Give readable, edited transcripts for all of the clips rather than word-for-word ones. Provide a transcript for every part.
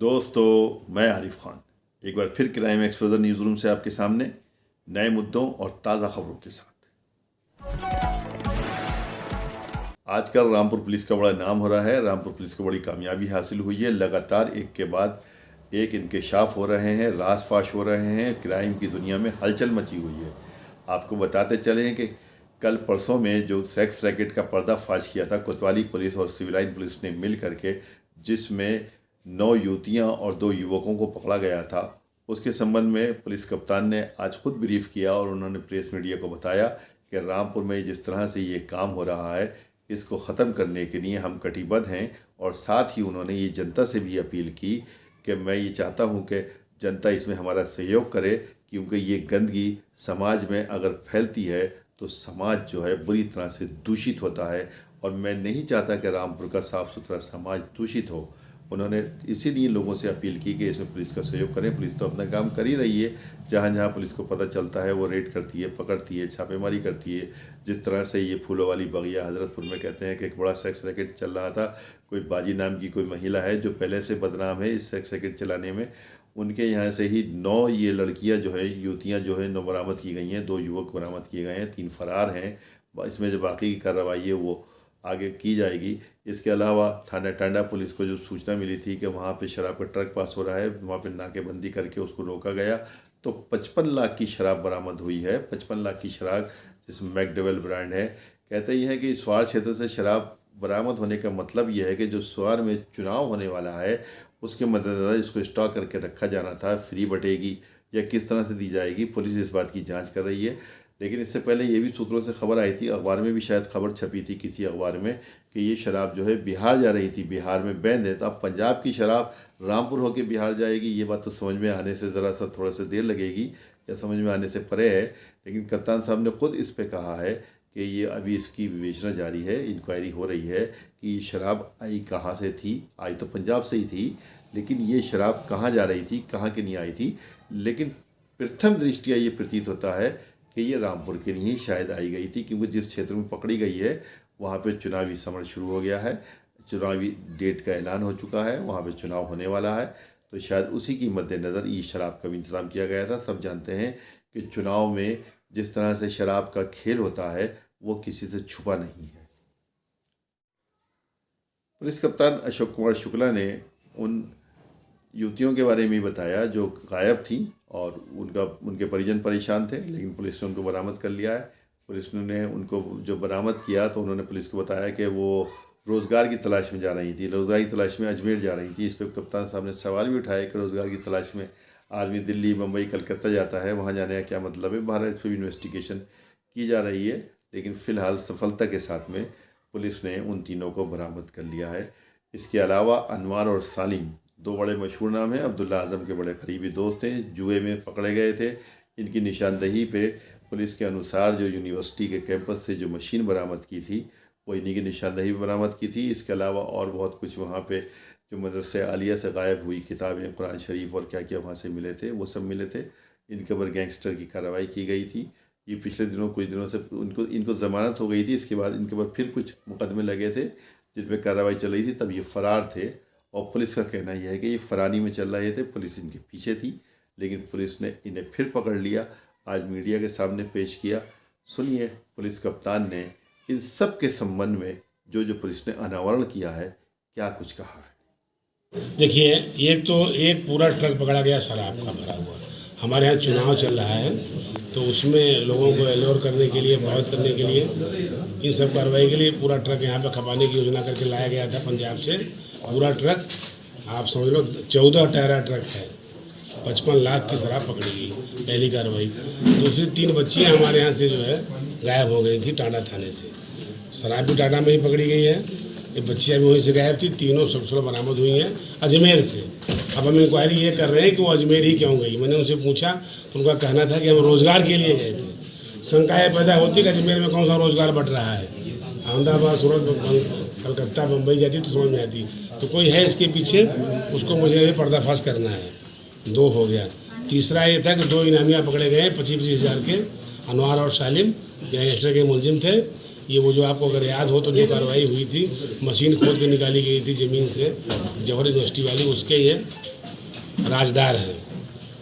दोस्तों, मैं आरिफ खान एक बार फिर क्राइम एक्सपोजर न्यूज़ रूम से आपके सामने नए मुद्दों और ताज़ा खबरों के साथ। आजकल रामपुर पुलिस का बड़ा नाम हो रहा है। रामपुर पुलिस को बड़ी कामयाबी हासिल हुई है। लगातार एक के बाद एक इंकशाफ हो रहे हैं, राज फाश हो रहे हैं, क्राइम की दुनिया में हलचल मची हुई है। आपको बताते चले हैं कि कल परसों में जो सेक्स रैकेट का पर्दाफाश किया था कोतवाली पुलिस और सिविल लाइन पुलिस ने मिल करके, जिसमें 9 युवतियां और 2 युवकों को पकड़ा गया था, उसके संबंध में पुलिस कप्तान ने आज खुद ब्रीफ किया और उन्होंने प्रेस मीडिया को बताया कि रामपुर में जिस तरह से ये काम हो रहा है, इसको ख़त्म करने के लिए हम कटिबद्ध हैं। और साथ ही उन्होंने ये जनता से भी अपील की कि मैं ये चाहता हूँ कि जनता इसमें हमारा सहयोग करे, क्योंकि ये गंदगी समाज में अगर फैलती है तो समाज जो है बुरी तरह से दूषित होता है। और मैं नहीं चाहता कि रामपुर का साफ़ सुथरा समाज दूषित हो। उन्होंने इसीलिए लोगों से अपील की कि इसमें पुलिस का सहयोग करें। पुलिस तो अपना काम कर ही रही है, जहाँ जहाँ पुलिस को पता चलता है वो रेड करती है, पकड़ती है, छापेमारी करती है। जिस तरह से ये फूलों वाली बगिया हजरतपुर में कहते हैं कि एक बड़ा सेक्स रैकेट चल रहा था। कोई बाजी नाम की कोई महिला है जो पहले से बदनाम है इस सेक्स रैकेट चलाने में। उनके यहाँ से ही 9 ये लड़कियाँ जो है, युवतियाँ जो है 9 बरामद की गई हैं। 2 युवक बरामद किए गए हैं, 3 फरार हैं। इसमें जो बाकी की कार्रवाई है वो आगे की जाएगी। इसके अलावा थाना टांडा पुलिस को जो सूचना मिली थी कि वहाँ पे शराब का ट्रक पास हो रहा है, वहाँ पे नाकेबंदी करके उसको रोका गया तो 55 लाख की शराब बरामद हुई है। 55 लाख की शराब, जिसमें मैकडवेल ब्रांड है। कहते ही हैं कि स्वार क्षेत्र से शराब बरामद होने का मतलब यह है कि जो स्वार में चुनाव होने वाला है उसके मद्देनज़र इसको स्टॉक करके रखा जाना था। फ्री बटेगी या किस तरह से दी जाएगी, पुलिस इस बात की जाँच कर रही है। लेकिन इससे पहले ये भी सूत्रों से खबर आई थी, अखबार में भी शायद खबर छपी थी किसी अखबार में, कि ये शराब जो है बिहार जा रही थी, बिहार में बैन है। तो अब पंजाब की शराब रामपुर होकर बिहार जाएगी, ये बात तो समझ में आने से ज़रा सा थोड़ा सा देर लगेगी या समझ में आने से परे है। लेकिन कप्तान साहब ने खुद इस पे कहा है कि ये अभी इसकी विवेचना जारी है, इंक्वायरी हो रही है कि ये शराब आई कहाँ से थी। आई तो पंजाब से ही थी, लेकिन ये शराब कहाँ जा रही थी, कहाँ के नहीं आई थी। लेकिन प्रथम दृष्टिया ये प्रतीत होता है कि ये रामपुर के लिए शायद आई गई थी, क्योंकि जिस क्षेत्र में पकड़ी गई है वहाँ पे चुनावी समर शुरू हो गया है, चुनावी डेट का ऐलान हो चुका है, वहाँ पे चुनाव होने वाला है। तो शायद उसी की मद्देनज़र ये शराब का भी इंतज़ाम किया गया था। सब जानते हैं कि चुनाव में जिस तरह से शराब का खेल होता है वो किसी से छुपा नहीं है। पुलिस कप्तान अशोक कुमार शुक्ला ने उन युवतियों के बारे में बताया जो गायब थी और उनके परिजन परेशान थे, लेकिन पुलिस ने उनको बरामद कर लिया है। पुलिस ने उनको जो बरामद किया तो उन्होंने पुलिस को बताया कि वो रोज़गार की तलाश में जा रही थी, रोज़गार की तलाश में अजमेर जा रही थी। इस पर कप्तान साहब ने सवाल भी उठाया कि रोज़गार की तलाश में आदमी दिल्ली, मुंबई, कलकत्ता जाता है, वहाँ जाने का क्या मतलब है। बाहर इस पर भी इन्वेस्टिगेशन की जा रही है, लेकिन फ़िलहाल सफलता के साथ में पुलिस ने उन तीनों को बरामद कर लिया है। इसके अलावा अनवर और सालिम 2 बड़े मशहूर नाम हैं, अब्दुल्ला आज़म के बड़े करीबी दोस्त हैं, जुए में पकड़े गए थे। इनकी निशानदही पे पुलिस के अनुसार जो यूनिवर्सिटी के कैंपस से जो मशीन बरामद की थी वो इन्हीं की निशानदही बरामद की थी। इसके अलावा और बहुत कुछ वहाँ पे जो मदरसे आलिया से गायब हुई किताबें, कुरान शरीफ और क्या क्या वहाँ से मिले थे, वो सब मिले थे। इनके ऊपर गैंगस्टर की कार्रवाई की गई थी। ये पिछले दिनों कुछ दिनों से इनको ज़मानत हो गई थी। इसके बाद इनके ऊपर फिर कुछ मुकदमे लगे थे जिनमें कार्रवाई चल रही थी, तब ये फ़रार थे। और पुलिस का कहना यह है कि ये फरारी में चल रहे थे, पुलिस इनके पीछे थी, लेकिन पुलिस ने इन्हें फिर पकड़ लिया, आज मीडिया के सामने पेश किया। सुनिए पुलिस कप्तान ने इन सब के संबंध में जो पुलिस ने अनावरण किया है, क्या कुछ कहा है। देखिए, एक पूरा ट्रक पकड़ा गया शराब का भरा हुआ। हमारे यहाँ चुनाव चल रहा है तो उसमें लोगों को एलोर करने के लिए, प्रभावित करने के लिए, इन सब कार्रवाई के लिए पूरा ट्रक यहाँ पे खपाने की योजना करके लाया गया था पंजाब से। पूरा ट्रक आप समझ लो 14 टायरा ट्रक है। 55 लाख की शराब पकड़ी गई, पहली कार्रवाई। दूसरी 3 बच्चियाँ हमारे यहाँ से जो है गायब हो गई थी टांडा थाने से। शराब भी टांडा में ही पकड़ी गई है, ये बच्चियाँ भी वहीं से गायब थी। तीनों सकुशल बरामद हुई हैं अजमेर से। अब हम इंक्वायरी ये कर रहे हैं कि वो अजमेर ही क्यों गई। मैंने उनसे पूछा तो उनका कहना था कि हम रोज़गार के लिए गए थे। शंकाएँ पैदा होती कि अजमेर में कौन सा रोज़गार बढ़ रहा है। अहमदाबाद, सूरत, कलकत्ता, मुंबई जाती तो समझ में आती। तो कोई है इसके पीछे, उसको मुझे पर्दाफाश करना है। 2 हो गया। तीसरा ये था कि 2 इनामियाँ पकड़े गए 25-25 हज़ार के। अनवर और सालिम गैंगस्टर के मुलजिम थे। ये वो जो आपको अगर याद हो तो जो कार्रवाई हुई थी, मशीन खोद के निकाली गई थी ज़मीन से, जौहर यूनिवर्सिटी वाली, उसके ये राजदार हैं।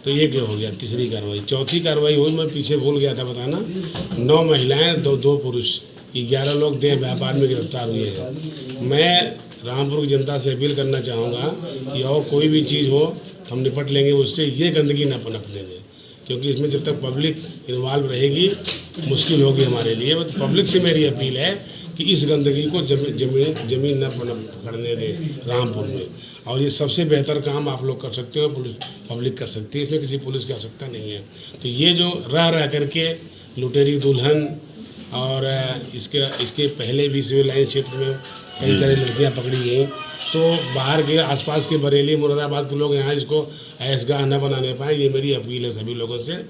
तो ये क्या हो गया तीसरी कार्रवाई। चौथी कार्रवाई हुई, मैं पीछे भूल गया था बताना, 9 महिलाएं, दो पुरुष, 11 लोग देह व्यापार में गिरफ्तार हुए हैं। मैं रामपुर की जनता से अपील करना चाहूँगा कि और कोई भी चीज़ हो हम निपट लेंगे उससे, ये गंदगी न पनपने दें, क्योंकि इसमें जब तक पब्लिक इन्वॉल्व रहेगी मुश्किल होगी हमारे लिए। तो पब्लिक से मेरी अपील है कि इस गंदगी को जमीन न पकड़ने दें रामपुर में। और ये सबसे बेहतर काम आप लोग कर सकते हो, पुलिस पब्लिक कर सकती है, इसमें किसी पुलिस की आवश्यकता नहीं है। तो ये जो रह करके लुटेरी दुल्हन और इसके पहले भी सिविल लाइन क्षेत्र में कई सारी लड़कियां पकड़ी गई, तो बाहर के आसपास के बरेली मुरादाबाद के लोग यहाँ इसको ऐशगाह न बनाने पाएँ, ये मेरी अपील है सभी लोगों से।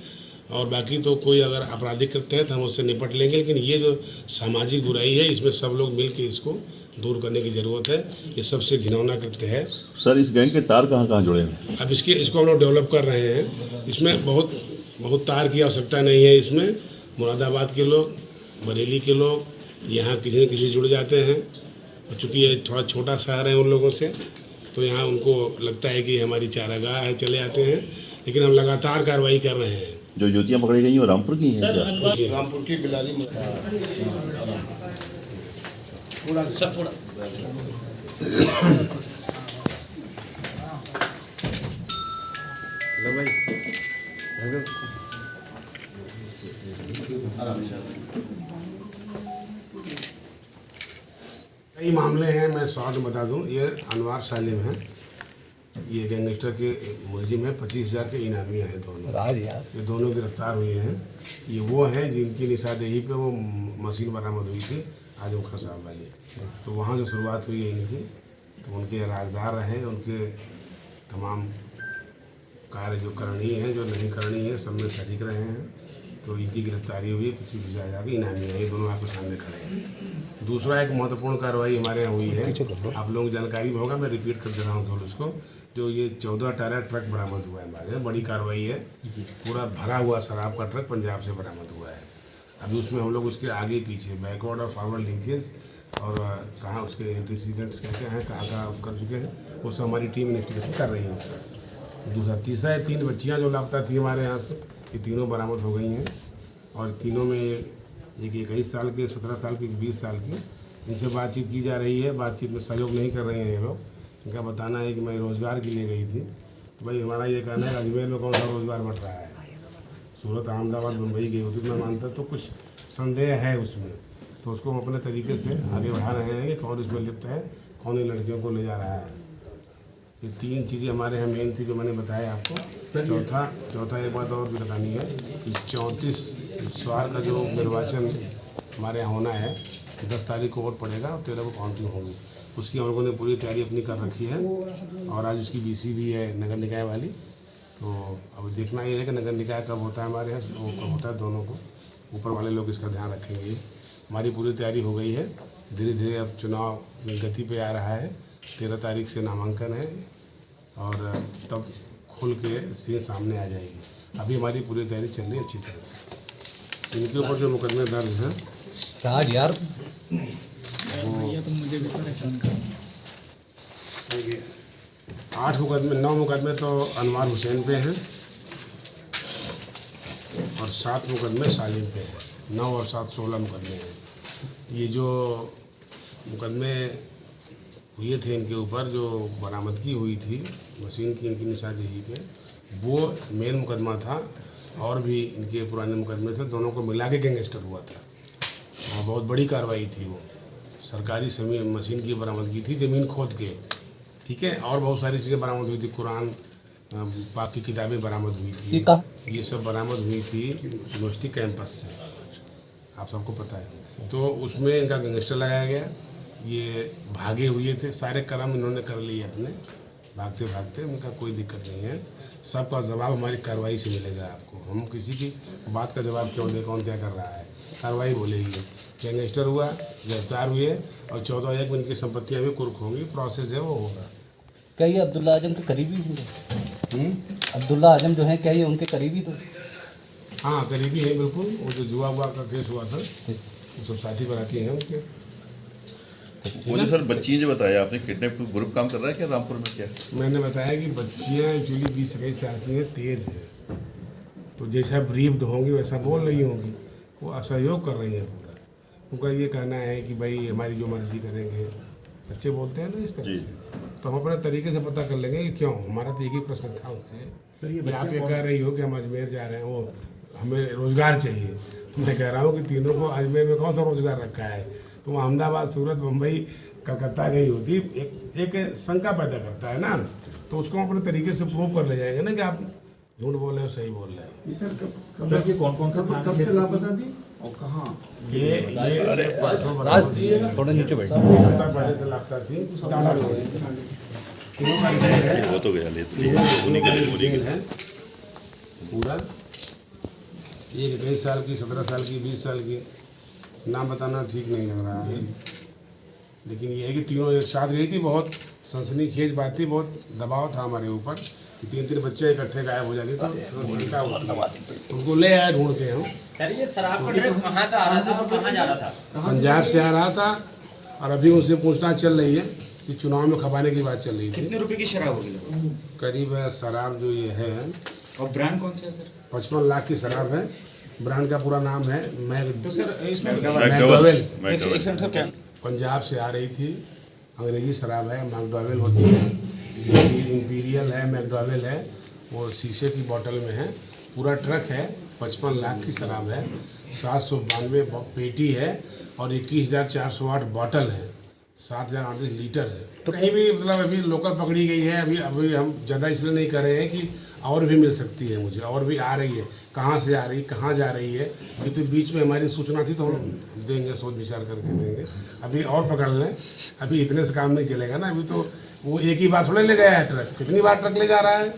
और बाकी तो कोई अगर आपराधिक कृत्य है तो हम उससे निपट लेंगे, लेकिन ये जो सामाजिक बुराई है इसमें सब लोग मिल के इसको दूर करने की ज़रूरत है। ये सबसे घिनौना कृत्य है। सर, इस गैंग के तार कहाँ जुड़े हैं? अब इसको हम लोग डेवलप कर रहे हैं। इसमें बहुत तार की आवश्यकता नहीं है। इसमें मुरादाबाद के लोग, बरेली के लोग, यहाँ किसी न किसी जुड़ जाते हैं। और चूँकि ये थोड़ा छोटा शहर है उन लोगों से, तो यहाँ उनको लगता है कि हमारी चारागाह है, चले आते हैं। लेकिन हम लगातार कार्रवाई कर रहे हैं। जो युवतियाँ पकड़ी गई हैं वो रामपुर की हैं क्या? रामपुर की बिलाली पूरा कई मामले हैं, मैं शॉर्ट में बता दूं। ये अनवार सालिम है, ये गैंगस्टर के मुलजिम है, 25,000 के इनामिया हैं दोनों। ये दोनों गिरफ्तार हुए हैं। ये वो हैं जिनकी निशानदेही पे वो मशीन बरामद हुई थी आजम खां साहब वाली, तो वहाँ जो शुरुआत हुई है इनकी, तो उनके राजदार रहे, उनके तमाम कार्य जो करणीय हैं, जो नहीं करणीय है, सब में शरीक रहे हैं। तो इनकी गिरफ्तारी हुई है, किसी भी जाएगा कि इनामी है। ये दोनों आपके सामने खड़े हैं। दूसरा एक महत्वपूर्ण कार्रवाई हमारे यहाँ हुई है, आप लोगों को जानकारी भी होगा, मैं रिपीट कर दे रहा हूँ थोड़ा उसको। जो ये 14 टायर ट्रक बरामद हुआ है हमारे यहाँ, बड़ी कार्रवाई है। पूरा भरा हुआ शराब का ट्रक पंजाब से बरामद हुआ है। अभी उसमें हम लोग उसके आगे पीछे बैकवर्ड और फॉरवर्ड लिंकेज और कहाँ उसके एंटीसीडेंट्स क्या क्या हैं, कहाँ कर चुके हैं, वो सब हमारी टीम इन्वेस्टिगेशन कर रही है उसका। दूसरा तीसरा है, 3 बच्चियाँ जो लापता थी हमारे यहाँ से, ये तीनों बरामद हो गई हैं। और तीनों में एक 21 साल के, 17 साल की, 20 साल की। इनसे बातचीत की जा रही है। बातचीत में सहयोग नहीं कर रहे हैं ये लोग। इनका बताना है कि मैं रोज़गार के लिए गई थी। तो भाई हमारा ये कहना है अजमेर में कौन सा रोज़गार बढ़ रहा है, सूरत, अहमदाबाद, मुंबई गई होती मैं मानता, तो कुछ संदेह है उसमें। तो उसको हम अपने तरीके से आगे बढ़ा रहे हैं कि कौन इसमें लिप्त है, कौन इन लड़कियों को ले जा रहा है। ये 3 चीज़ें हमारे यहाँ मेन थी जो मैंने बताया आपको। चौथा एक बात और भी बतानी है कि 34 स्वार का जो निर्वाचन हमारे यहाँ होना है, 10 तारीख को वोट पड़ेगा और 13 को काउंटिंग होगी। उसकी हम लोगों ने पूरी तैयारी अपनी कर रखी है। और आज उसकी BC भी है, नगर निकाय वाली। तो अब देखना ये है कि नगर निकाय कब होता है हमारे यहाँ, वो कब होता है, दोनों को ऊपर वाले लोग इसका ध्यान रखेंगे। हमारी पूरी तैयारी हो गई है। धीरे धीरे अब चुनाव में गति पे आ रहा है। 13 तारीख से नामांकन है और तब खुल के सीन सामने आ जाएगी। अभी हमारी पूरी तैयारी चल रही है अच्छी तरह से। इनके ऊपर जो मुकदमे दर्ज हैं, राज यार तो मुझे भी परेशान कर 8 मुकदमे, 9 मुकदमे तो अनवार हुसैन पे हैं और 7 मुकदमे सालिम पे हैं। 9 और 7 16 मुकदमे हैं। ये जो मुकदमे हुए थे इनके ऊपर, जो बरामदगी हुई थी मशीन की इनकी निशानदेही पे, वो मेन मुकदमा था। और भी इनके पुराने मुकदमे थे, दोनों को मिला के गैंगस्टर हुआ था। और बहुत बड़ी कार्रवाई थी वो, सरकारी मशीन की बरामदगी थी, ज़मीन खोद के, ठीक है। और बहुत सारी चीज़ें बरामद हुई थी, कुरान पाक की किताबें बरामद हुई थी। ये सब बरामद हुई थी यूनिवर्सिटी कैंपस से, आप सबको पता है। तो उसमें इनका गैंगस्टर लगाया गया। ये भागे हुए थे, सारे कर्म इन्होंने कर लिए अपने, भागते भागते। उनका कोई दिक्कत नहीं है। सबका जवाब हमारी कार्रवाई से मिलेगा आपको। हम किसी की बात का जवाब क्यों दें, कौन क्या कर रहा है, कार्रवाई बोलेगी। गैंगस्टर हुआ, गिरफ्तार हुए और 14 में इनकी संपत्तियाँ भी कुर्क होंगी। प्रोसेस है वो होगा। क्या ये अब्दुल्ला आजम के करीबी हैं? अब्दुल्ला आजम जो हैं, क्या ये उनके करीबी थे? हाँ, करीबी है बिल्कुल। वो जो जुआ का केस हुआ था वो सब साथी बनाती हैं उनके। मुझे सर बच्ची जो बताया आपने किडनैप ग्रुप काम कर रहा है क्या रामपुर में क्या? मैंने बताया कि बच्चियाँ एक्चुअली 20-21 साल की हैं, तेज़ हैं, तो जैसा ब्रीफ्ड होंगी वैसा बोल रही होंगी, वो असहयोग कर रही हैं पूरा। उनका ये कहना है कि भाई हमारी जो मर्जी करेंगे, बच्चे बोलते हैं ना इस तरह से, तो हम अपने तरीके से पता कर लेंगे कि क्यों। हमारा तो एक ही प्रश्न था उनसे कि आप ये कह रही हो कि हम अजमेर जा रहे हैं, वो हमें रोज़गार चाहिए, तो मैं कह रहा हूँ कि तीनों को अजमेर में कौन सा रोज़गार रखा है? तो अहमदाबाद, सूरत, मुंबई, कलकत्ता गई होती, एक शंका पैदा करता है ना, तो उसको हम अपने तरीके से प्रूव कर ले जाएंगे ना कि आप झूठ बोल रहे हो, सही बोल रहे हो। सर ये कौन सा कब से लापता थी और कहाँ? ये थोड़ा नीचे बैठ। पहले से लापता थी, टाटा में गई। वो तो गया ले है पूरा, एक 23 साल की, 17 साल की, 20 साल की, नाम बताना ठीक नहीं लग रहा है, लेकिन ये है कि तीनों एक साथ गई थी। बहुत सनसनीखेज बात थी, बहुत दबाव था हमारे ऊपर कि 3-3 बच्चे इकट्ठे गायब हो जाते, तो शंका होती। उनको ले आए ढूंढ के हम। सर ये शराब का ट्रक कहाँ से आ रहा था और कहाँ जा रहा था? पंजाब से आ रहा था, और अभी उनसे पूछताछ चल रही है कि चुनाव में खपाने की बात चल रही थी। कितने रुपए की शराब होगी? करीब शराब जो ये है, और ब्रांड कौन सा है सर? 55 लाख की शराब है। ब्रांड का पूरा नाम है तो सर इसमें मैकडॉवेल। एक सेकंड सर क्या? पंजाब से आ रही थी, अंग्रेजी शराब है, मैकडॉवेल होती है, इंपीरियल है, मैकडॉवेल है, वो शीशे की बोतल में है। पूरा ट्रक है, 55 लाख की शराब है, 792 पेटी है, और 21,408 बॉटल है, 7,038 लीटर है। तो कहीं भी मतलब अभी लोकल पकड़ी गई है। अभी हम ज़्यादा इसलिए नहीं कर रहे हैं कि और भी मिल सकती है मुझे, और भी आ रही है। कहाँ से आ रही, कहाँ जा रही है, ये तो बीच में हमारी सूचना थी, तो हम देंगे, सोच विचार करके देंगे। अभी और पकड़ लें, अभी इतने से काम नहीं चलेगा ना। अभी तो वो एक ही बार थोड़े ले गया है ट्रक, कितनी बार ट्रक ले जा रहा है।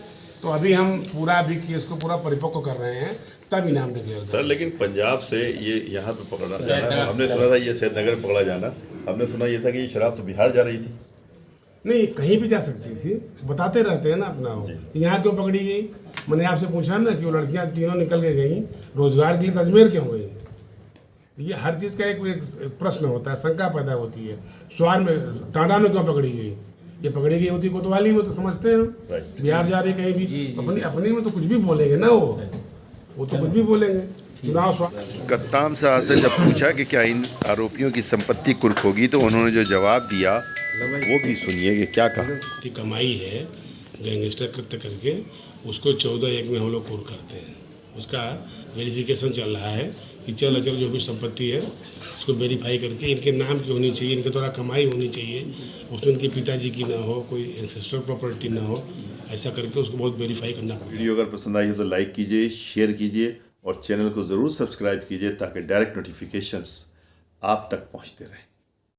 तो अभी हम पूरा अभी केस को पूरा परिपक्व कर रहे हैं, तब इनाम डिक्लेयर सर। लेकिन पंजाब से ये यहाँ पे पकड़ा जाना, हमने सुना था ये सैदनगर पकड़ा जाना, हमने सुना ये था कि ये शराब तो बिहार जा रही थी। नहीं, कहीं भी जा सकती थी, बताते रहते हैं ना अपना। वो यहाँ क्यों पकड़ी गई? मैंने आपसे पूछा ना कि वो लड़कियाँ तीनों निकल के गई रोजगार के लिए, अजमेर क्यों गई? ये हर चीज़ का एक प्रश्न होता है, शंका पैदा होती है। स्वार में, टाटा में क्यों पकड़ी गई? ये पकड़ी गई होती कोतवाली में, तो समझते हैं हम बिहार जा रही कहीं भी। अपनी में तो कुछ भी बोलेंगे ना, वो तो कुछ भी बोलेंगे। चुनाव कत्ताम साहब से जब पूछा कि क्या इन आरोपियों की संपत्ति कुर्क होगी, तो उन्होंने जो जवाब दिया वो भी सुनिए कि क्या कहा। की कमाई है गैंगस्टर कृत्य करके, उसको 14-1 में हम लोग कुर्क करते हैं। उसका वेरिफिकेशन चल रहा है कि चल अचल जो भी संपत्ति है उसको वेरीफाई करके इनके नाम की होनी चाहिए, इनके द्वारा कमाई होनी चाहिए, उसमें इनके पिताजी की ना हो, कोई एंसेस्टर प्रॉपर्टी ना हो, ऐसा करके उसको बहुत वेरीफाई करना पड़ेगा। वीडियो अगर पसंद आई हो तो लाइक कीजिए, शेयर कीजिए, और चैनल को ज़रूर सब्सक्राइब कीजिए ताकि डायरेक्ट नोटिफिकेशंस आप तक पहुंचते रहें।